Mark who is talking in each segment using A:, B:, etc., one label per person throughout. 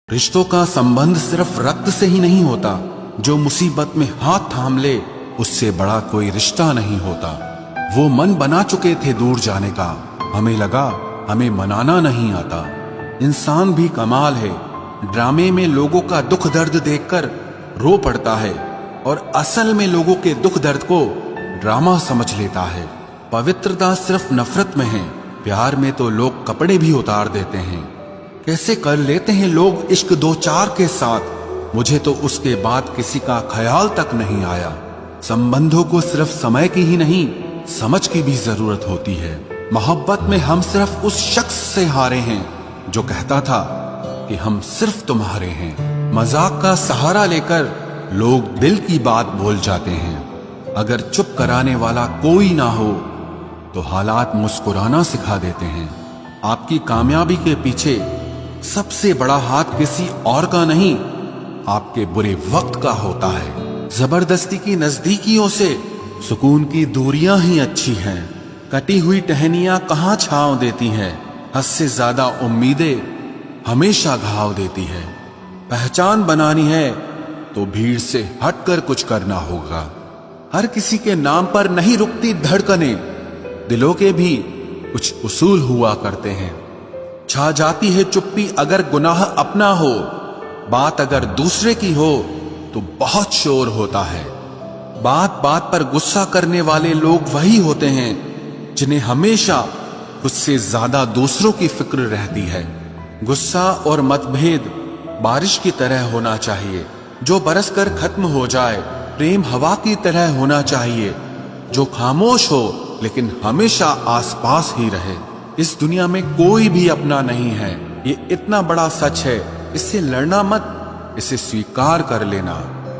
A: रिश्तों का संबंध सिर्फ रक्त से ही नहीं होता। जो मुसीबत में हाथ थाम ले उससे बड़ा कोई रिश्ता नहीं होता। वो मन बना चुके थे दूर जाने का, हमें लगा हमें मनाना नहीं आता। इंसान भी कमाल है, ड्रामे में लोगों का दुख दर्द देखकर रो पड़ता है और असल में लोगों के दुख दर्द को ड्रामा समझ लेता है। पवित्रता सिर्फ नफरत में है, प्यार में तो लोग कपड़े भी उतार देते हैं। कैसे कर लेते हैं लोग इश्क दो चार के साथ, मुझे तो उसके बाद किसी का ख्याल तक नहीं आया। संबंधों को सिर्फ समय की ही नहीं, समझ की भी जरूरत होती है। मोहब्बत में हम सिर्फ उस शख्स से हारे हैं जो कहता था कि हम सिर्फ तुम्हारे हैं। मजाक का सहारा लेकर लोग दिल की बात बोल जाते हैं। अगर चुप कराने वाला कोई ना हो तो हालात मुस्कुराना सिखा देते हैं। आपकी कामयाबी के पीछे सबसे बड़ा हाथ किसी और का नहीं, आपके बुरे वक्त का होता है। जबरदस्ती की नजदीकियों से सुकून की दूरियां ही अच्छी हैं। कटी हुई टहनियां कहाँ छांव देती हैं, हद से ज्यादा उम्मीदें हमेशा घाव देती है। पहचान बनानी है तो भीड़ से हटकर कुछ करना होगा। हर किसी के नाम पर नहीं रुकती धड़कनें, दिलों के भी कुछ उसूल हुआ करते हैं। छा जाती है चुप्पी अगर गुनाह अपना हो, बात अगर दूसरे की हो तो बहुत शोर होता है। बात बात पर गुस्सा करने वाले लोग वही होते हैं जिन्हें हमेशा खुद से ज्यादा दूसरों की फिक्र रहती है। गुस्सा और मतभेद बारिश की तरह होना चाहिए, जो बरस कर खत्म हो जाए। प्रेम हवा की तरह होना चाहिए, जो खामोश हो लेकिन हमेशा आसपास ही रहे। इस दुनिया में कोई भी अपना नहीं है, ये इतना बड़ा सच है। इससे लड़ना मत, इसे स्वीकार कर लेना।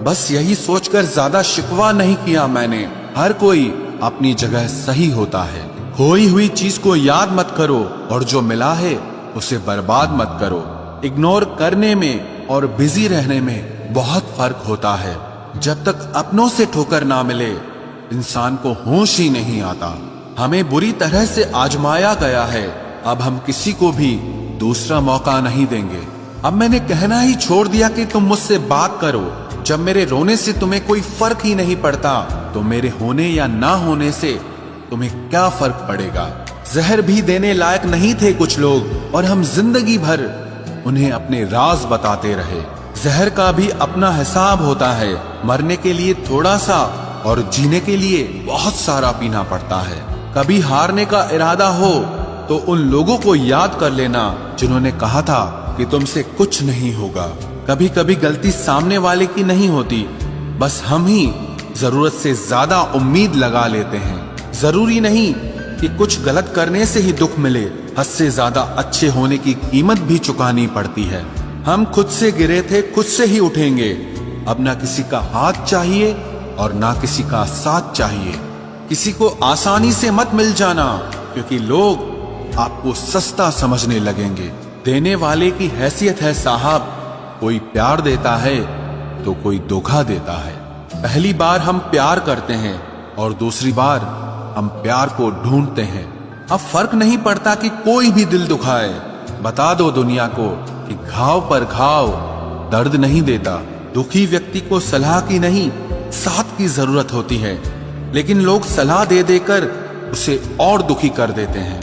A: बस यही सोचकर ज्यादा शिकवा नहीं किया मैंने। हर कोई अपनी जगह सही होता है। खोई हुई चीज को याद मत करो और जो मिला है उसे बर्बाद मत करो। इग्नोर करने में और बिजी रहने में बहुत फर्क होता है। जब तक अपनों से ठोकर ना मिले इंसान को होश ही नहीं आता। हमें बुरी तरह से आजमाया गया है, अब हम किसी को भी दूसरा मौका नहीं देंगे। अब मैंने कहना ही छोड़ दिया कि तुम मुझसे बात करो। जब मेरे रोने से तुम्हें कोई फर्क ही नहीं पड़ता तो मेरे होने या ना होने से तुम्हें क्या फर्क पड़ेगा। जहर भी देने लायक नहीं थे कुछ लोग और हम जिंदगी भर उन्हें अपने राज बताते रहे। जहर का भी अपना हिसाब होता है, मरने के लिए थोड़ा सा और जीने के लिए बहुत सारा पीना पड़ता है। कभी हारने का इरादा हो तो उन लोगों को याद कर लेना जिन्होंने कहा था कि तुमसे कुछ नहीं होगा। कभी कभी गलती सामने वाले की नहीं होती, बस हम ही जरूरत से ज्यादा उम्मीद लगा लेते हैं। जरूरी नहीं कि कुछ गलत करने से ही दुख मिले, हद से ज्यादा अच्छे होने की कीमत भी चुकानी पड़ती है। हम खुद से गिरे थे, खुद से ही उठेंगे। अब ना किसी का हाथ चाहिए और ना किसी का साथ चाहिए। किसी को आसानी से मत मिल जाना, क्योंकि लोग आपको सस्ता समझने लगेंगे। देने वाले की हैसियत है साहब, कोई प्यार देता है तो कोई धोखा देता है। पहली बार हम प्यार करते हैं और दूसरी बार हम प्यार को ढूंढते हैं। अब फर्क नहीं पड़ता कि कोई भी दिल दुखाए। बता दो दुनिया को कि घाव पर घाव दर्द नहीं देता। दुखी व्यक्ति को सलाह की नहीं, साथ की जरूरत होती है, लेकिन लोग सलाह दे देकर उसे और दुखी कर देते हैं।